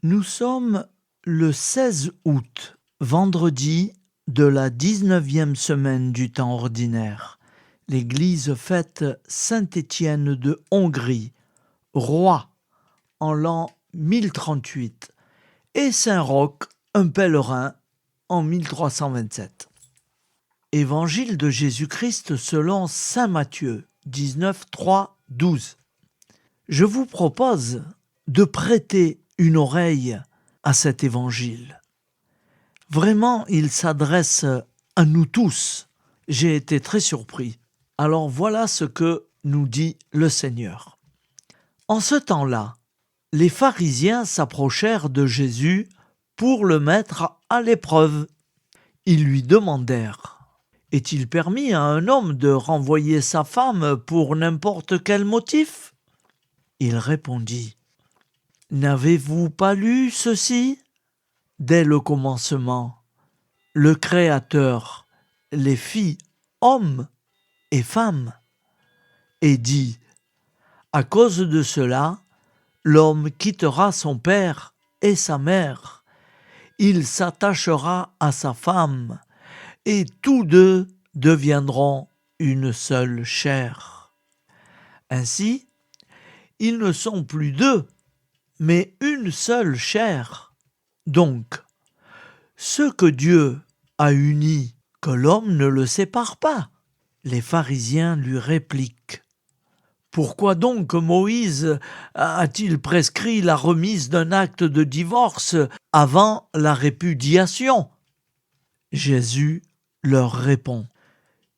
Nous sommes le 16 août, vendredi de la 19e semaine du temps ordinaire. L'Église fête Saint-Étienne de Hongrie, roi en l'an 1038, et Saint-Roch, un pèlerin, en 1327. Évangile de Jésus-Christ selon saint Matthieu, 19, 3, 12. Je vous propose de prêter une oreille à cet évangile. Vraiment, il s'adresse à nous tous. J'ai été très surpris. Alors voilà ce que nous dit le Seigneur. En ce temps-là, les pharisiens s'approchèrent de Jésus pour le mettre à l'épreuve. Ils lui demandèrent : est-il permis à un homme de renvoyer sa femme pour n'importe quel motif ? Il répondit : n'avez-vous pas lu ceci ? Dès le commencement, le Créateur les fit hommes et femmes, et dit : à cause de cela, l'homme quittera son père et sa mère, il s'attachera à sa femme, et tous deux deviendront une seule chair. Ainsi, ils ne sont plus deux, mais une seule chair. Donc, ce que Dieu a uni, que l'homme ne le sépare pas. Les pharisiens lui répliquent : pourquoi donc Moïse a-t-il prescrit la remise d'un acte de divorce avant la répudiation ? Jésus leur répond :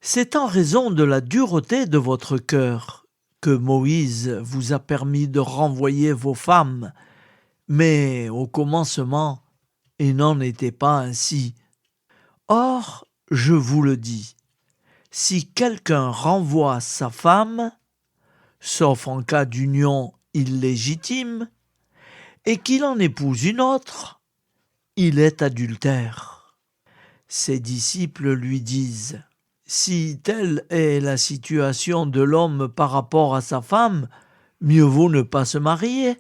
c'est en raison de la dureté de votre cœur que Moïse vous a permis de renvoyer vos femmes, mais au commencement, il n'en était pas ainsi. Or, je vous le dis, si quelqu'un renvoie sa femme, sauf en cas d'union illégitime, et qu'il en épouse une autre, il est adultère. Ses disciples lui disent : si telle est la situation de l'homme par rapport à sa femme, mieux vaut ne pas se marier.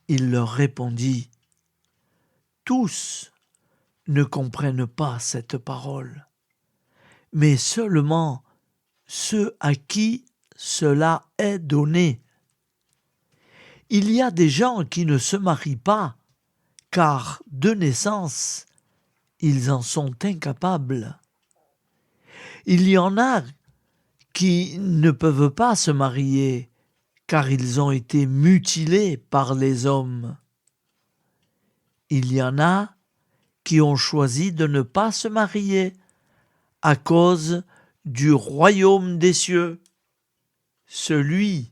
Il leur répondit : tous ne comprennent pas cette parole, mais seulement ceux à qui cela est donné. Il y a des gens qui ne se marient pas, car de naissance, ils en sont incapables. Il y en a qui ne peuvent pas se marier, car ils ont été mutilés par les hommes. Il y en a qui ont choisi de ne pas se marier à cause du royaume des cieux. Celui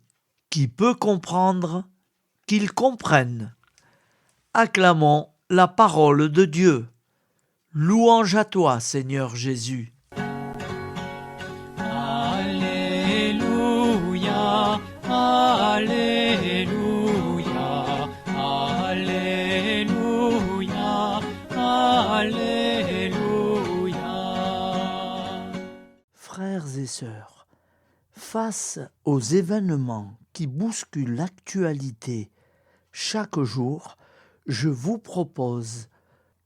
qui peut comprendre, qu'il comprenne. Acclamons la parole de Dieu. Louange à toi, Seigneur Jésus. Alléluia, Alléluia, Alléluia, Alléluia. Frères et sœurs, face aux événements qui bousculent l'actualité chaque jour, je vous propose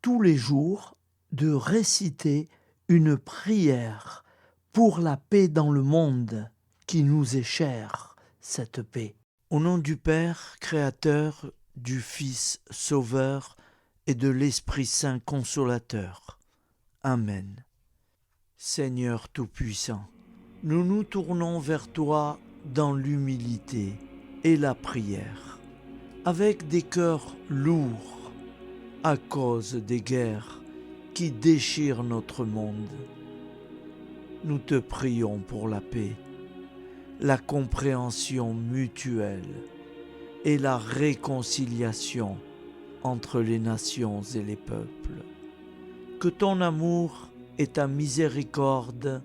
tous les jours de réciter une prière pour la paix dans le monde qui nous est chère, cette paix. Au nom du Père, Créateur, du Fils, Sauveur et de l'Esprit Saint Consolateur. Amen. Seigneur Tout-Puissant, nous nous tournons vers toi dans l'humilité et la prière, avec des cœurs lourds à cause des guerres qui déchirent notre monde. Nous te prions pour la paix, la compréhension mutuelle et la réconciliation entre les nations et les peuples. Que ton amour et ta miséricorde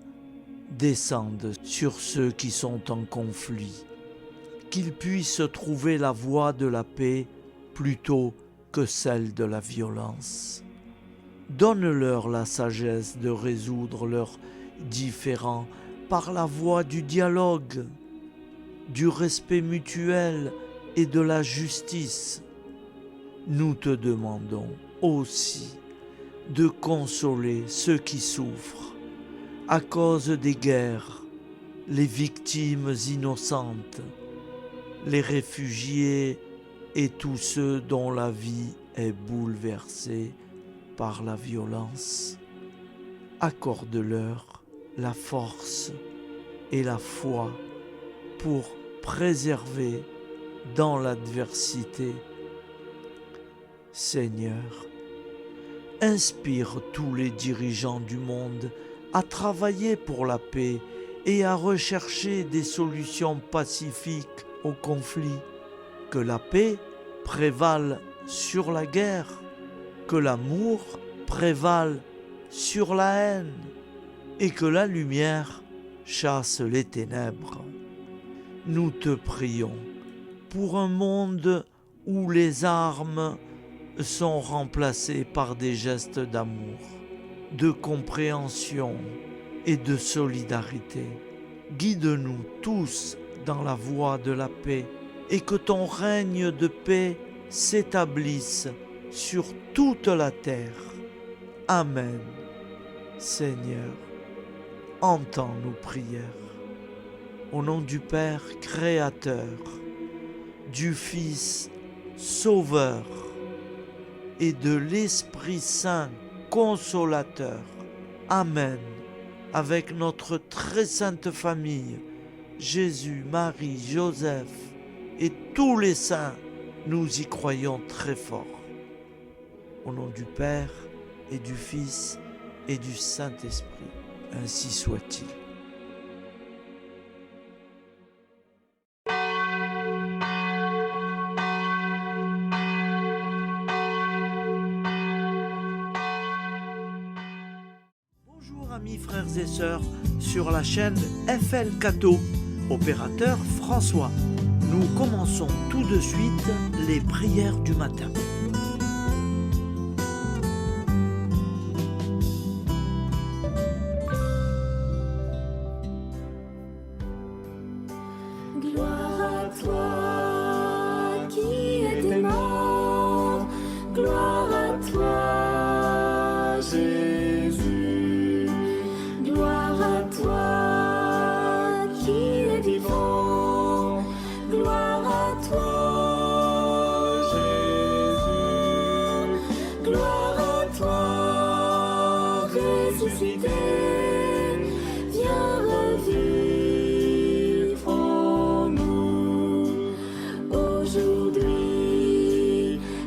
descendent sur ceux qui sont en conflit, qu'ils puissent trouver la voie de la paix plutôt que celle de la violence. Donne-leur la sagesse de résoudre leurs différends par la voie du dialogue, du respect mutuel et de la justice. nous te demandons aussi de consoler ceux qui souffrent à cause des guerres, les victimes innocentes, les réfugiés et tous ceux dont la vie est bouleversée par la violence. Accorde-leur la force et la foi pour préserver dans l'adversité. Seigneur, inspire tous les dirigeants du monde à travailler pour la paix et à rechercher des solutions pacifiques aux conflits. Que la paix prévale sur la guerre, que l'amour prévale sur la haine et que la lumière chasse les ténèbres. Nous te prions pour un monde où les armes sont remplacées par des gestes d'amour, de compréhension et de solidarité. Guide-nous tous dans la voie de la paix et que ton règne de paix s'établisse sur toute la terre. Amen. Seigneur, entends nos prières. Au nom du Père Créateur, du Fils Sauveur et de l'Esprit Saint Consolateur. Amen. Avec notre très sainte famille, Jésus, Marie, Joseph et tous les saints, nous y croyons très fort. Au nom du Père et du Fils et du Saint-Esprit, ainsi soit-il. Bonjour amis frères et sœurs sur la chaîne FL Cato, opérateur François. Nous commençons tout de suite les prières du matin. Gloire à toi qui étais mort, gloire à toi Jésus, gloire à toi qui es vivant, gloire à toi Jésus, gloire à toi ressuscité, viens revivre en nous aujourd'hui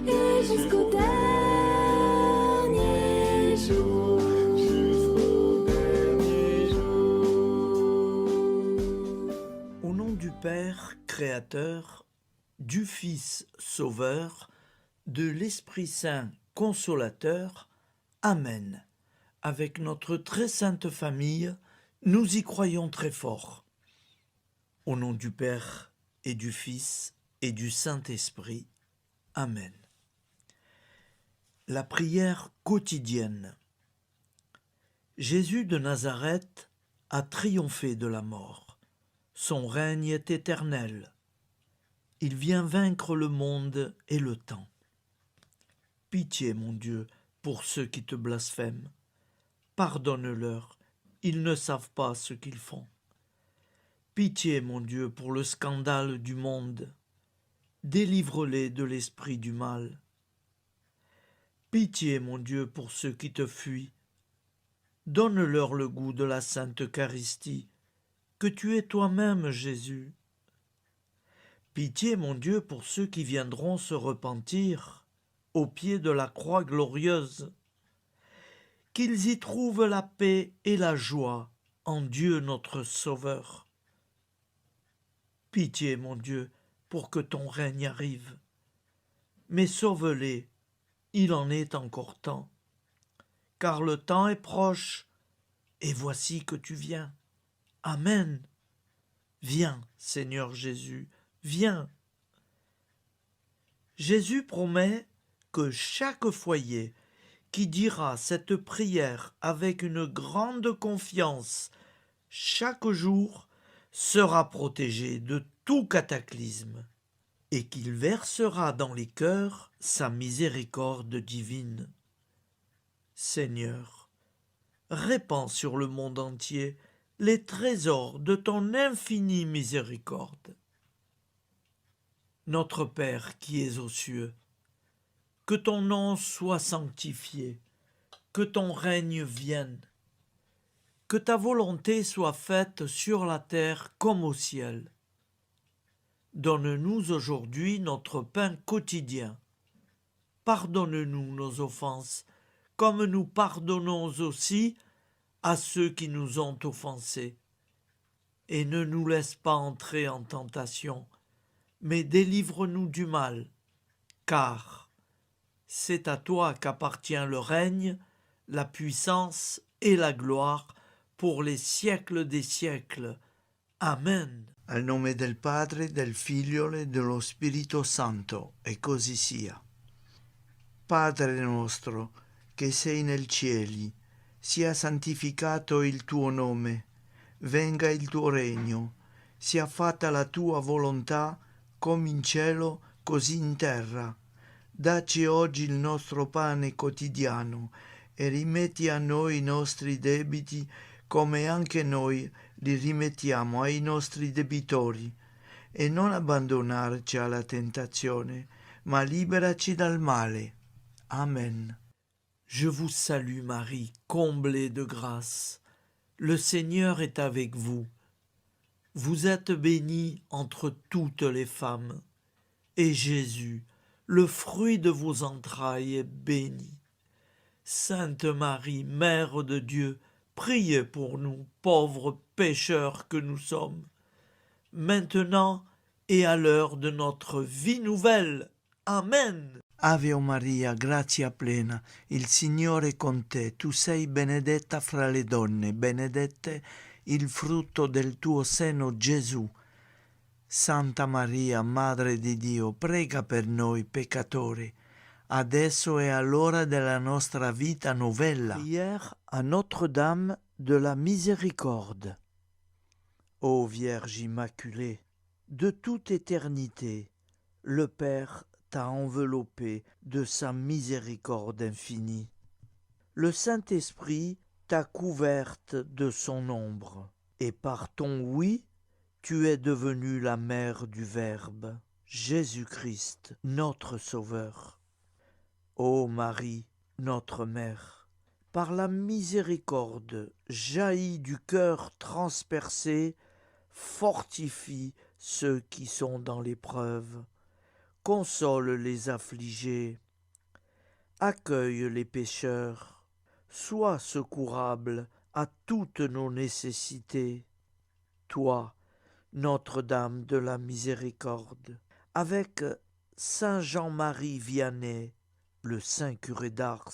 et jusqu'au dernier jour. Au nom du Père Créateur, du Fils Sauveur, de l'Esprit Saint Consolateur. Amen. Avec notre très sainte famille, nous y croyons très fort. Au nom du Père et du Fils et du Saint-Esprit. Amen. La prière quotidienne. Jésus de Nazareth a triomphé de la mort. Son règne est éternel. Il vient vaincre le monde et le temps. Pitié, mon Dieu, pour ceux qui te blasphèment. Pardonne-leur, ils ne savent pas ce qu'ils font. Pitié, mon Dieu, pour le scandale du monde. Délivre-les de l'esprit du mal. Pitié, mon Dieu, pour ceux qui te fuient. Donne-leur le goût de la Sainte Eucharistie, que tu es toi-même, Jésus. Pitié, mon Dieu, pour ceux qui viendront se repentir au pied de la croix glorieuse, qu'ils y trouvent la paix et la joie en Dieu notre Sauveur. Pitié, mon Dieu, pour que ton règne arrive. Mais sauve-les, il en est encore temps, car le temps est proche, et voici que tu viens. Amen. Viens, Seigneur Jésus, viens. Jésus promet que chaque foyer qui dira cette prière avec une grande confiance chaque jour sera protégé de tout cataclysme. et qu'il versera dans les cœurs sa miséricorde divine. Seigneur, répands sur le monde entier les trésors de ton infinie miséricorde. Notre Père qui es aux cieux, que ton nom soit sanctifié, que ton règne vienne, que ta volonté soit faite sur la terre comme au ciel. Donne-nous aujourd'hui notre pain quotidien. Pardonne-nous nos offenses, comme nous pardonnons aussi à ceux qui nous ont offensés. Et ne nous laisse pas entrer en tentation, mais délivre-nous du mal, car c'est à toi qu'appartient le règne, la puissance et la gloire pour les siècles des siècles. Amen. Al nome del Padre, del Figlio e dello Spirito Santo, e così sia. Padre nostro, che sei nel cieli, sia santificato il tuo nome, venga il tuo regno, sia fatta la tua volontà, come in cielo, così in terra. Dacci oggi il nostro pane quotidiano e rimetti a noi i nostri debiti, come anche noi li rimettiamo ai nostri debitori, e non abbandonarci alla tentazione, ma liberaci dal male. Amen. Je vous salue Marie, comblée de grâce. Le Seigneur est avec vous. Vous êtes bénie entre toutes les femmes, et Jésus, le fruit de vos entrailles, est béni. Sainte Marie, Mère de Dieu, priez pour nous, pauvres pécheurs que nous sommes, maintenant et à l'heure de notre vie nouvelle. Amen. Ave Maria, grazia plena, il Signore è con te, tu sei benedetta fra le donne, benedetto il frutto del tuo seno, Gesù. Santa Maria, Madre di Dio, prega per noi peccatori, adesso e all'ora della nostra vita novella. Prière à Notre-Dame de la Miséricorde. Ô Vierge Immaculée, de toute éternité, le Père t'a enveloppé de sa miséricorde infinie. Le Saint-Esprit t'a couverte de son ombre, et par ton oui, tu es devenue la mère du Verbe, Jésus-Christ, notre Sauveur. Ô Marie, notre Mère, par la miséricorde jaillie du cœur transpercé, fortifie ceux qui sont dans l'épreuve, console les affligés, accueille les pécheurs, sois secourable à toutes nos nécessités. Toi, Notre-Dame de la Miséricorde, avec Saint Jean-Marie Vianney, le saint curé d'Ars,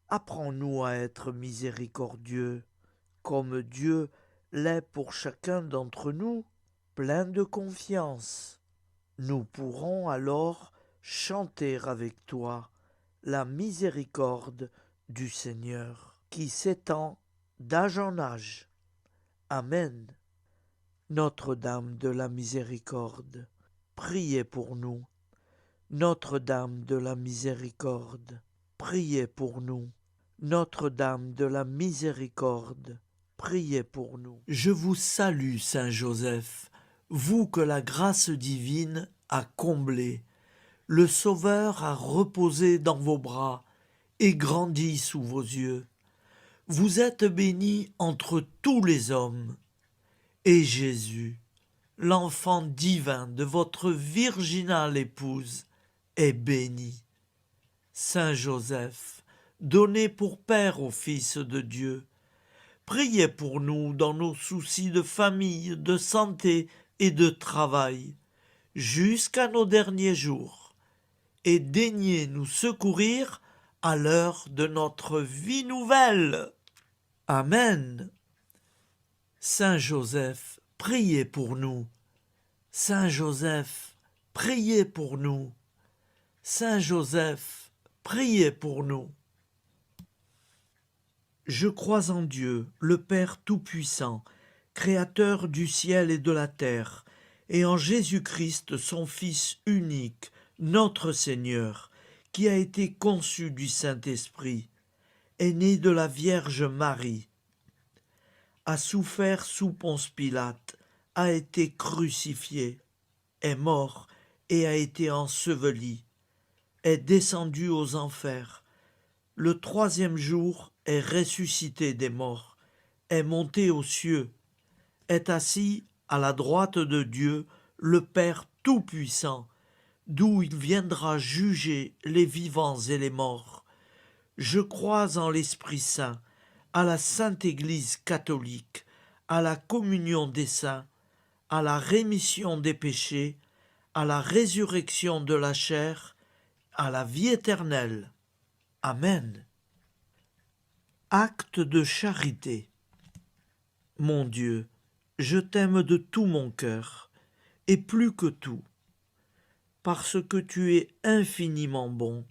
apprends-nous à être miséricordieux, comme Dieu l'est pour chacun d'entre nous, plein de confiance. Nous pourrons alors chanter avec toi la miséricorde du Seigneur, qui s'étend d'âge en âge. Amen. Notre-Dame de la Miséricorde, priez pour nous. Notre-Dame de la Miséricorde, priez pour nous. Notre-Dame de la Miséricorde, priez pour nous. Je vous salue, Saint Joseph, vous que la grâce divine a comblé. Le Sauveur a reposé dans vos bras et grandi sous vos yeux. Vous êtes béni entre tous les hommes. Et Jésus, l'enfant divin de votre virginale épouse, est béni. Saint Joseph, donné pour Père au Fils de Dieu, priez pour nous dans nos soucis de famille, de santé et de travail, jusqu'à nos derniers jours, et daignez nous secourir à l'heure de notre vie nouvelle. Amen. Saint Joseph, priez pour nous. Saint Joseph, priez pour nous. Saint Joseph, priez pour nous. Je crois en Dieu, le Père Tout-Puissant, Créateur du ciel et de la terre, et en Jésus-Christ, son Fils unique, notre Seigneur, qui a été conçu du Saint-Esprit, est né de la Vierge Marie, a souffert sous Ponce Pilate, a été crucifié, est mort et a été enseveli, est descendu aux enfers, le troisième jour est ressuscité des morts, est monté aux cieux, est assis à la droite de Dieu, le Père Tout-Puissant, d'où il viendra juger les vivants et les morts. Je crois en l'Esprit Saint, à la Sainte Église catholique, à la communion des saints, à la rémission des péchés, à la résurrection de la chair, à la vie éternelle. Amen. Acte de charité. Mon Dieu, je t'aime de tout mon cœur, et plus que tout, parce que tu es infiniment bon,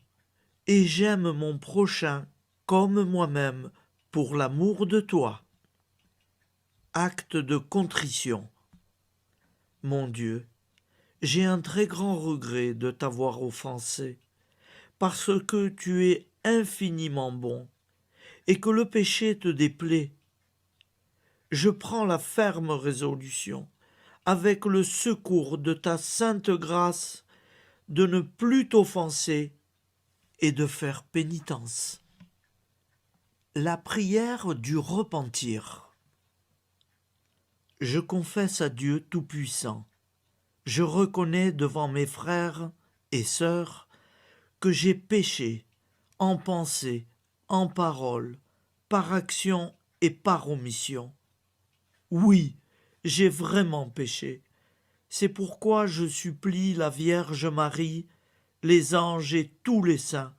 et j'aime mon prochain comme moi-même pour l'amour de toi. Acte de contrition. Mon Dieu, j'ai un très grand regret de t'avoir offensé, parce que tu es infiniment bon, et que le péché te déplaît. Je prends la ferme résolution, avec le secours de ta sainte grâce, de ne plus t'offenser et de faire pénitence. La prière du repentir. Je confesse à Dieu Tout-Puissant, je reconnais devant mes frères et sœurs que j'ai péché en pensée, en parole, par action et par omission. Oui, j'ai vraiment péché. C'est pourquoi je supplie la Vierge Marie, les anges et tous les saints,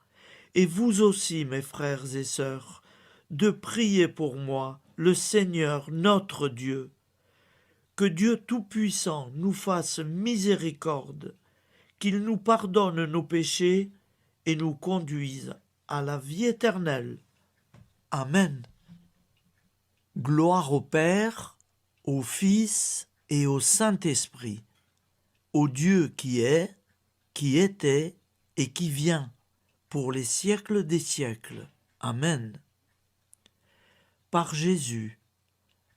et vous aussi, mes frères et sœurs, de prier pour moi, le Seigneur notre Dieu. Que Dieu Tout-Puissant nous fasse miséricorde, qu'il nous pardonne nos péchés et nous conduise à la vie éternelle. Amen. Gloire au Père, au Fils et au Saint-Esprit, au Dieu qui est, qui était et qui vient, pour les siècles des siècles. Amen. Par Jésus,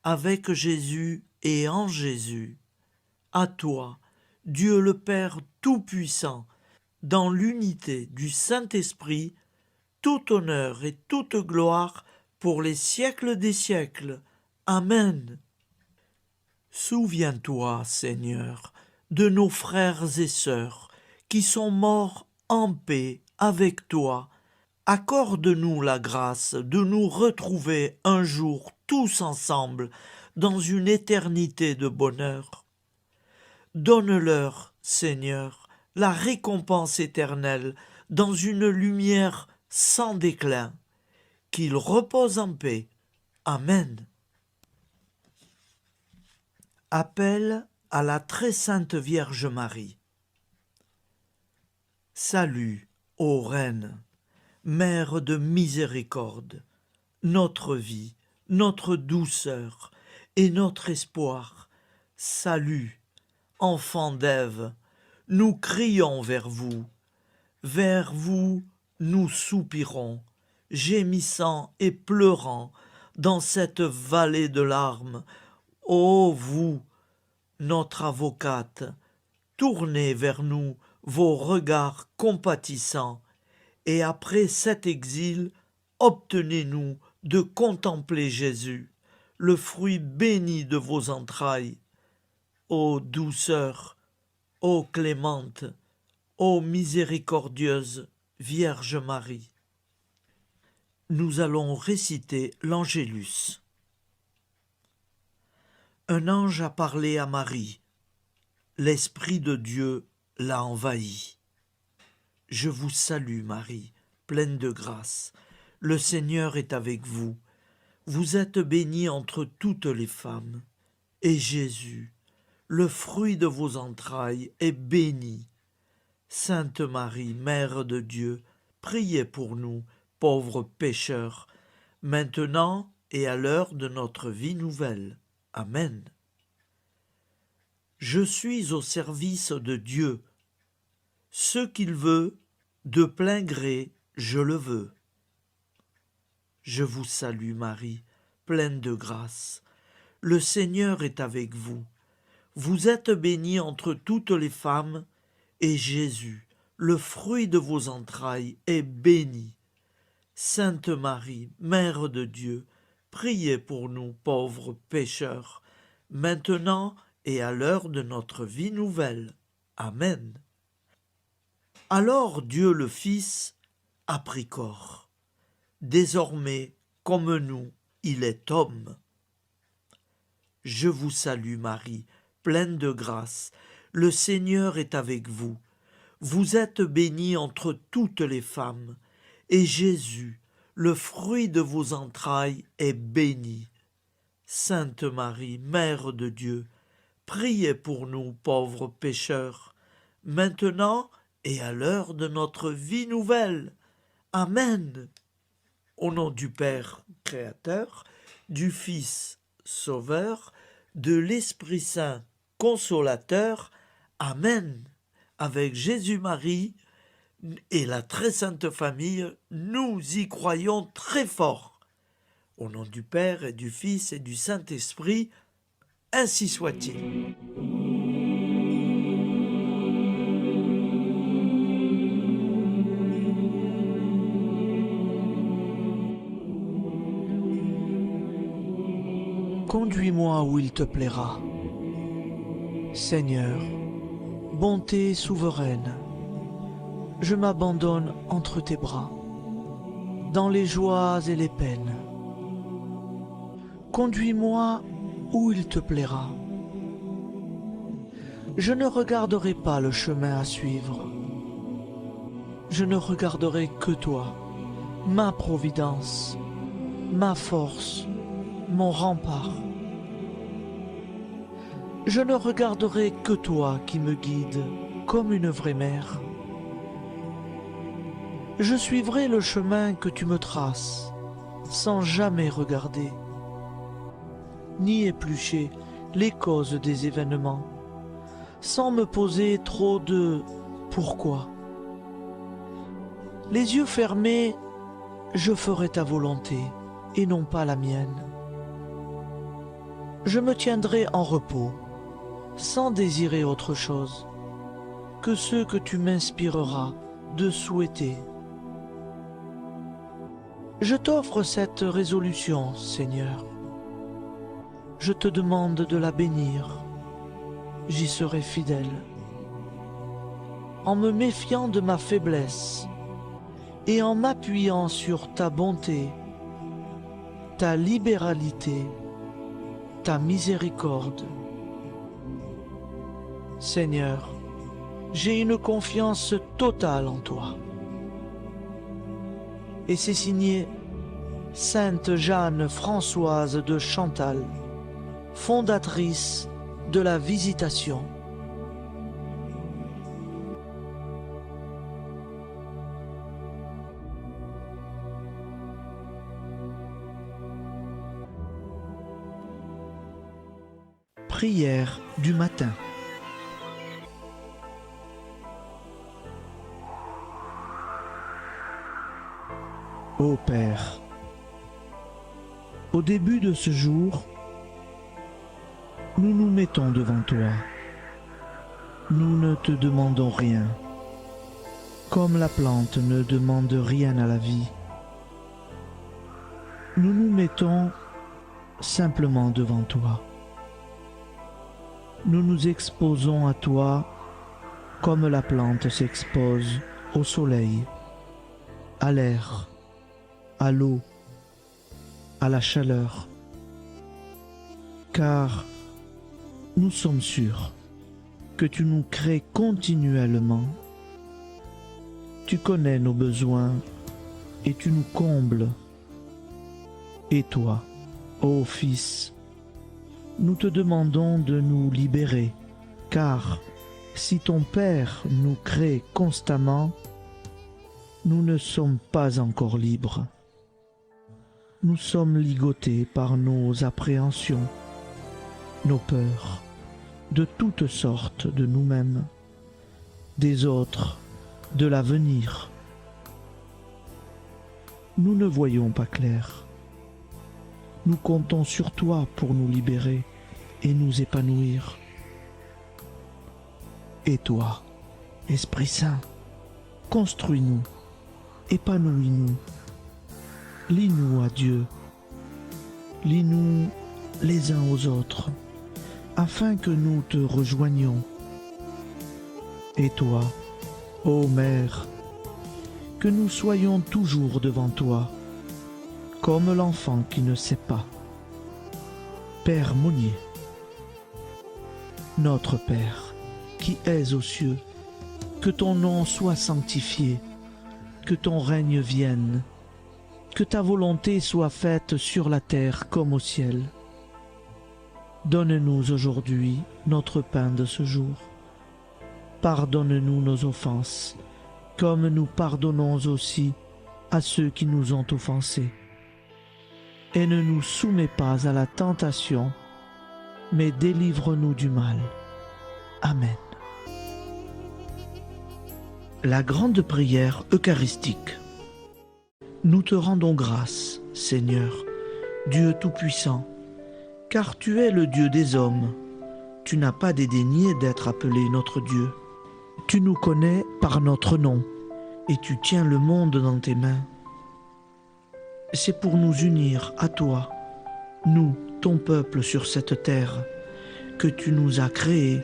avec Jésus et en Jésus, à toi, Dieu le Père Tout-Puissant, dans l'unité du Saint-Esprit, tout honneur et toute gloire pour les siècles des siècles. Amen. Souviens-toi, Seigneur, de nos frères et sœurs qui sont morts en paix avec toi. Accorde-nous la grâce de nous retrouver un jour tous ensemble dans une éternité de bonheur. Donne-leur, Seigneur, la récompense éternelle dans une lumière sans déclin. Qu'ils reposent en paix. Amen. Appel à la très sainte Vierge Marie. Salut, ô Reine, Mère de miséricorde, notre vie, notre douceur et notre espoir. Salut, enfant d'Ève, nous crions vers vous nous soupirons, gémissant et pleurant dans cette vallée de larmes. Ô vous, notre avocate, tournez vers nous vos regards compatissants, et après cet exil, obtenez-nous de contempler Jésus, le fruit béni de vos entrailles. Ô douceur, ô clémente, ô miséricordieuse Vierge Marie. Nous allons réciter l'Angélus. Un ange a parlé à Marie. L'Esprit de Dieu l'a envahie. Je vous salue, Marie, pleine de grâce. Le Seigneur est avec vous. Vous êtes bénie entre toutes les femmes. Et Jésus, le fruit de vos entrailles, est béni. Sainte Marie, Mère de Dieu, priez pour nous, pauvres pécheurs, maintenant et à l'heure de notre vie nouvelle. Amen. Je suis au service de Dieu. Ce qu'il veut, de plein gré, je le veux. Je vous salue Marie, pleine de grâce. Le Seigneur est avec vous. Vous êtes bénie entre toutes les femmes, et Jésus, le fruit de vos entrailles, est béni. Sainte Marie, Mère de Dieu, priez pour nous pauvres pécheurs, maintenant et à l'heure de notre vie nouvelle. Amen. Alors Dieu le Fils a pris corps. Désormais, comme nous, il est homme. Je vous salue Marie, pleine de grâce. Le Seigneur est avec vous. Vous êtes bénie entre toutes les femmes, et Jésus, le fruit de vos entrailles, est béni. Sainte Marie, Mère de Dieu, priez pour nous pauvres pécheurs, maintenant et à l'heure de notre vie nouvelle. Amen. Au nom du Père Créateur, du Fils Sauveur, de l'Esprit Saint Consolateur. Amen. Avec Jésus-Marie et la très sainte famille, nous y croyons très fort. Au nom du Père et du Fils et du Saint-Esprit, ainsi soit-il. Conduis-moi où il te plaira. Seigneur, bonté souveraine, je m'abandonne entre tes bras, dans les joies et les peines. Conduis-moi où il te plaira. Je ne regarderai pas le chemin à suivre. Je ne regarderai que toi, ma providence, ma force, mon rempart. Je ne regarderai que toi qui me guides comme une vraie mère. Je suivrai le chemin que tu me traces, sans jamais regarder, ni éplucher les causes des événements, sans me poser trop de « pourquoi ». Les yeux fermés, je ferai ta volonté et non pas la mienne. Je me tiendrai en repos, sans désirer autre chose que ce que tu m'inspireras de souhaiter. Je t'offre cette résolution, Seigneur. Je te demande de la bénir. J'y serai fidèle. En me méfiant de ma faiblesse et en m'appuyant sur ta bonté, ta libéralité, ta miséricorde. Seigneur, j'ai une confiance totale en toi. Et c'est signé Sainte Jeanne Françoise de Chantal, fondatrice de la Visitation. Prière du matin. Ô Père, au début de ce jour, nous nous mettons devant toi. Nous ne te demandons rien, comme la plante ne demande rien à la vie. Nous nous mettons simplement devant toi. Nous nous exposons à toi comme la plante s'expose au soleil, à l'air, à l'eau, à la chaleur, car nous sommes sûrs que tu nous crées continuellement. Tu connais nos besoins et tu nous combles. Et toi, ô Fils, nous te demandons de nous libérer, car si ton Père nous crée constamment, nous ne sommes pas encore libres. Nous sommes ligotés par nos appréhensions, nos peurs, de toutes sortes de nous-mêmes, des autres, de l'avenir. Nous ne voyons pas clair. Nous comptons sur toi pour nous libérer et nous épanouir. Et toi, Esprit Saint, construis-nous, épanouis-nous, lie-nous à Dieu, lie-nous les uns aux autres, afin que nous te rejoignions. Et toi, ô Mère, que nous soyons toujours devant toi, comme l'enfant qui ne sait pas. Père Monnier, notre Père, qui es aux cieux, que ton nom soit sanctifié, que ton règne vienne, que ta volonté soit faite sur la terre comme au ciel. Donne-nous aujourd'hui notre pain de ce jour. Pardonne-nous nos offenses, comme nous pardonnons aussi à ceux qui nous ont offensés. Et ne nous soumets pas à la tentation, mais délivre-nous du mal. Amen. La grande prière eucharistique. Nous te rendons grâce, Seigneur, Dieu Tout-Puissant, car tu es le Dieu des hommes. Tu n'as pas dédaigné d'être appelé notre Dieu. Tu nous connais par notre nom, et tu tiens le monde dans tes mains. C'est pour nous unir à toi, nous, ton peuple sur cette terre, que tu nous as créés.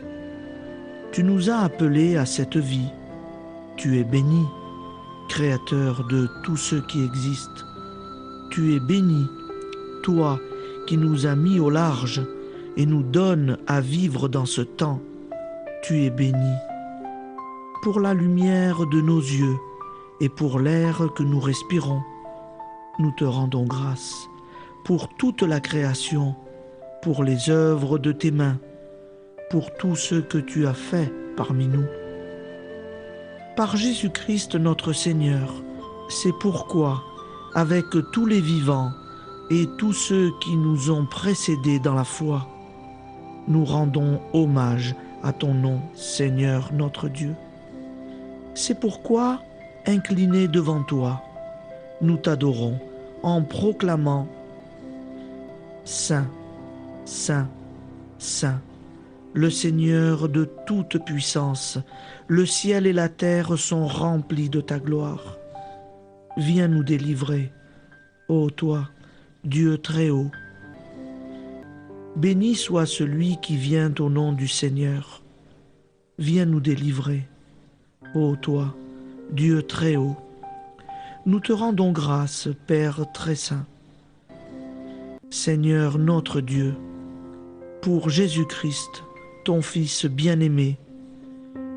Tu nous as appelés à cette vie. Tu es béni, Créateur de tout ce qui existe. Tu es béni, toi qui nous as mis au large et nous donnes à vivre dans ce temps. Tu es béni. Pour la lumière de nos yeux et pour l'air que nous respirons, nous te rendons grâce. Pour toute la création, pour les œuvres de tes mains, pour tout ce que tu as fait parmi nous. Par Jésus-Christ notre Seigneur, c'est pourquoi, avec tous les vivants et tous ceux qui nous ont précédés dans la foi, nous rendons hommage à ton nom, Seigneur notre Dieu. C'est pourquoi, inclinés devant toi, nous t'adorons en proclamant « Saint, Saint, Saint ». Le Seigneur de toute puissance, le ciel et la terre sont remplis de ta gloire. Viens nous délivrer, ô toi, Dieu très haut. Béni soit celui qui vient au nom du Seigneur. Viens nous délivrer, ô toi, Dieu très haut. Nous te rendons grâce, Père très saint. Seigneur notre Dieu, pour Jésus-Christ, ton Fils bien-aimé,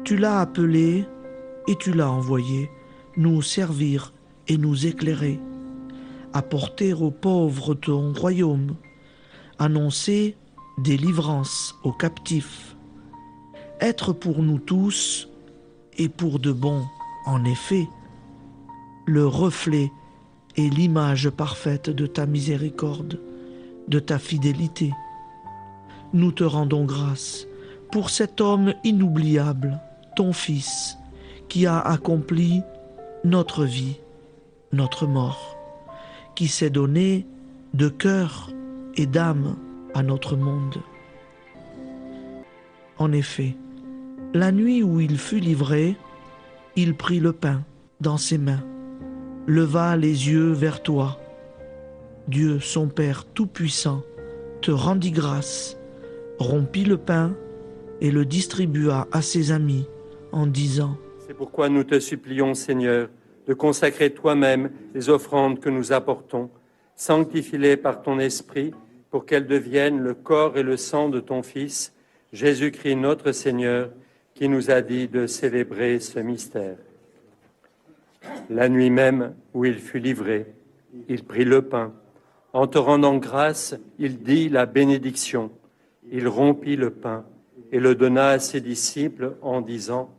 tu l'as appelé et tu l'as envoyé nous servir et nous éclairer, apporter aux pauvres ton royaume, annoncer délivrance aux captifs, être pour nous tous et pour de bon, en effet, le reflet et l'image parfaite de ta miséricorde, de ta fidélité. Nous te rendons grâce pour cet homme inoubliable, ton Fils, qui a accompli notre vie, notre mort, qui s'est donné de cœur et d'âme à notre monde. En effet, la nuit où il fut livré, il prit le pain dans ses mains, leva les yeux vers toi. Dieu, son Père Tout-Puissant, te rendit grâce, rompit le pain et le distribua à ses amis en disant : C'est pourquoi nous te supplions, Seigneur, de consacrer toi-même les offrandes que nous apportons. Sanctifie-les par ton Esprit pour qu'elles deviennent le corps et le sang de ton Fils, Jésus-Christ notre Seigneur, qui nous a dit de célébrer ce mystère. La nuit même où il fut livré, il prit le pain. En te rendant grâce, il dit la bénédiction. Il rompit le pain et le donna à ses disciples en disant :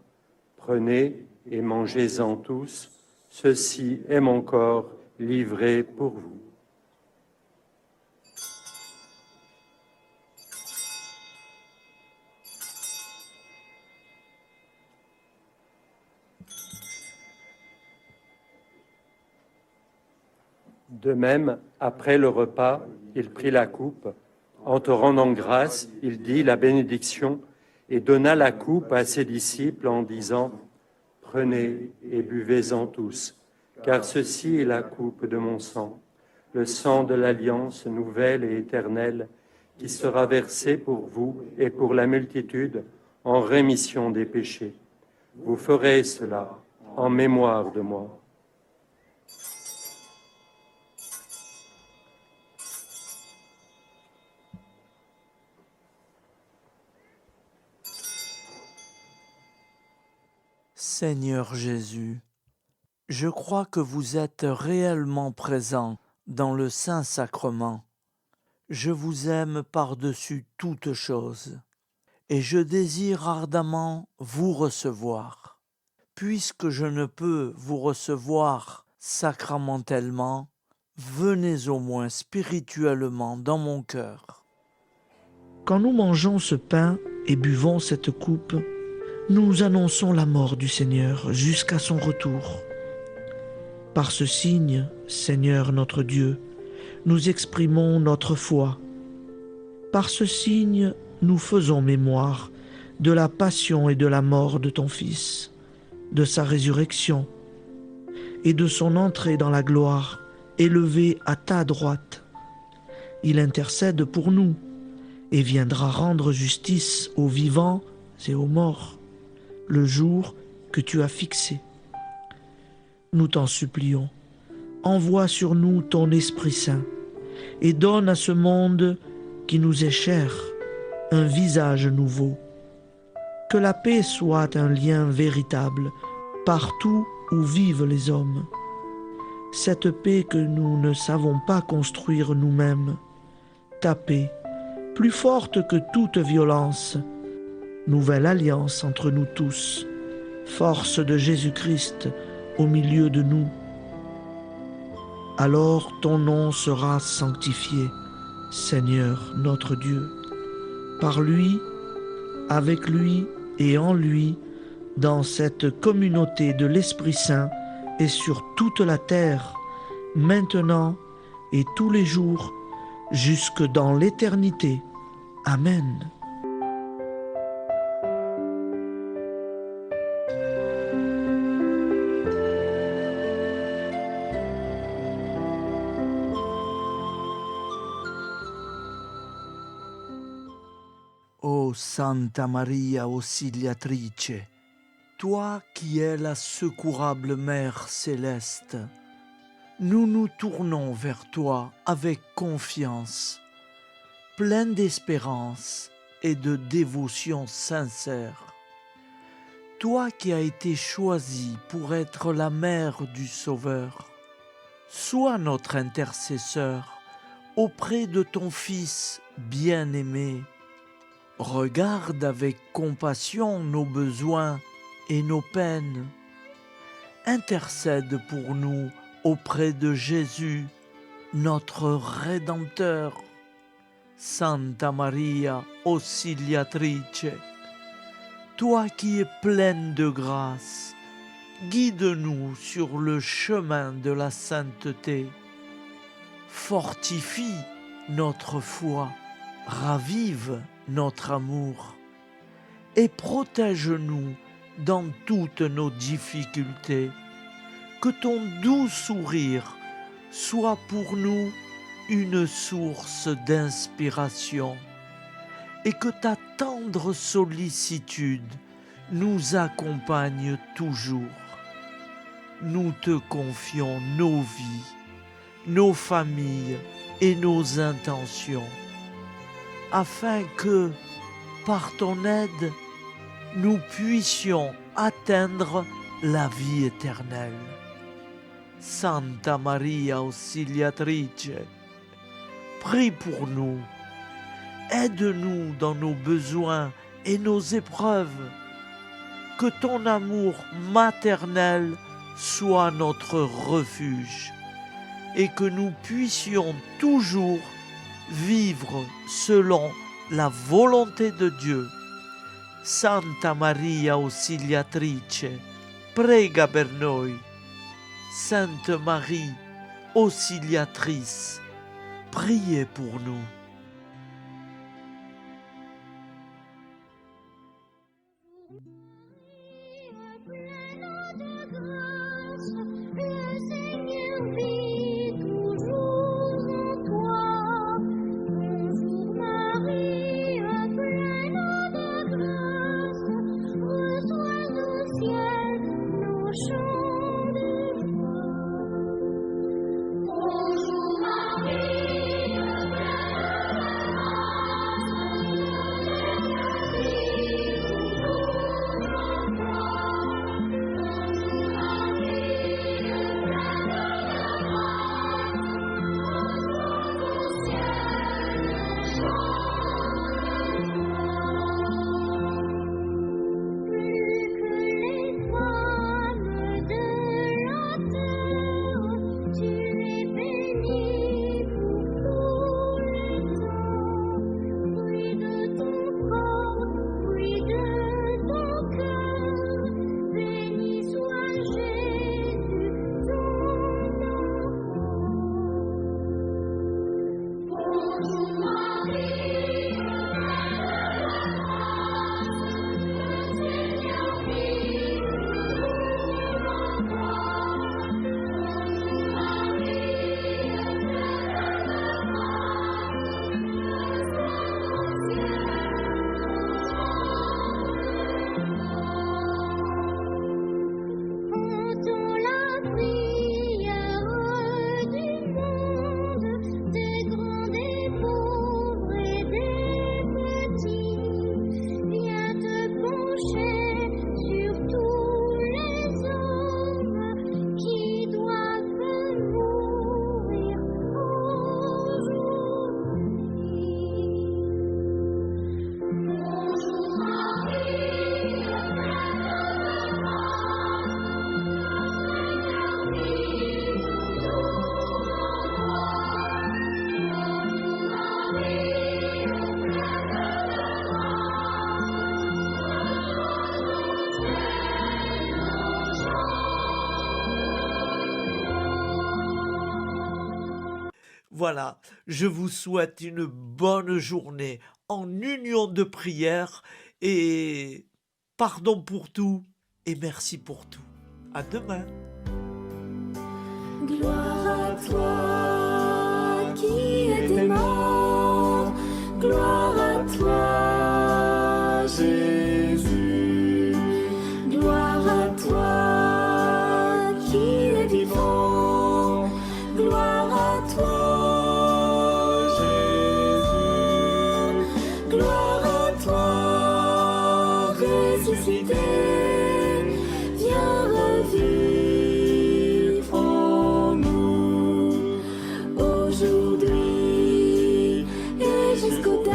Prenez et mangez-en tous, ceci est mon corps livré pour vous. De même, après le repas, il prit la coupe. En te rendant grâce, il dit la bénédiction et donna la coupe à ses disciples en disant « Prenez et buvez-en tous, car ceci est la coupe de mon sang, le sang de l'alliance nouvelle et éternelle, qui sera versé pour vous et pour la multitude en rémission des péchés. Vous ferez cela en mémoire de moi. » Seigneur Jésus, je crois que vous êtes réellement présent dans le Saint-Sacrement. Je vous aime par-dessus toute chose et je désire ardemment vous recevoir. Puisque je ne peux vous recevoir sacramentellement, venez au moins spirituellement dans mon cœur. Quand nous mangeons ce pain et buvons cette coupe, nous annonçons la mort du Seigneur jusqu'à son retour. Par ce signe, Seigneur notre Dieu, nous exprimons notre foi. Par ce signe, nous faisons mémoire de la passion et de la mort de ton Fils, de sa résurrection et de son entrée dans la gloire, élevé à ta droite. Il intercède pour nous et viendra rendre justice aux vivants et aux morts, le jour que tu as fixé. Nous t'en supplions, envoie sur nous ton Esprit Saint et donne à ce monde qui nous est cher un visage nouveau. Que la paix soit un lien véritable partout où vivent les hommes. Cette paix que nous ne savons pas construire nous-mêmes, ta paix, plus forte que toute violence, nouvelle alliance entre nous tous, force de Jésus-Christ au milieu de nous. Alors ton nom sera sanctifié, Seigneur notre Dieu. Par lui, avec lui et en lui, dans cette communauté de l'Esprit Saint et sur toute la terre, maintenant et tous les jours, jusque dans l'éternité. Amen. Ô Santa Maria Auxiliatrice, toi qui es la secourable Mère céleste, nous nous tournons vers toi avec confiance, plein d'espérance et de dévotion sincère. Toi qui as été choisie pour être la mère du Sauveur, sois notre intercesseur auprès de ton Fils bien-aimé. Regarde avec compassion nos besoins et nos peines. Intercède pour nous auprès de Jésus, notre Rédempteur. Santa Maria Auxiliatrice, toi qui es pleine de grâce, guide-nous sur le chemin de la sainteté. Fortifie notre foi, ravive notre amour et protège-nous dans toutes nos difficultés. Que ton doux sourire soit pour nous une source d'inspiration et que ta tendre sollicitude nous accompagne toujours. Nous te confions nos vies, nos familles et nos intentions, afin que, par ton aide, nous puissions atteindre la vie éternelle. Santa Maria Auxiliatrice, prie pour nous, aide-nous dans nos besoins et nos épreuves, que ton amour maternel soit notre refuge et que nous puissions toujours vivre selon la volonté de Dieu. Santa Maria Auxiliatrice, prega per noi. Sainte Marie, auxiliatrice, priez pour nous. Voilà, je vous souhaite une bonne journée en union de prière et pardon pour tout et merci pour tout. À demain. Gloire à toi qui es mort, gloire à toi Jésus, gloire à toi qui es vivant, gloire à toi Jésus, gloire à toi ressuscité, viens revivre en nous aujourd'hui et jusqu'au dernier.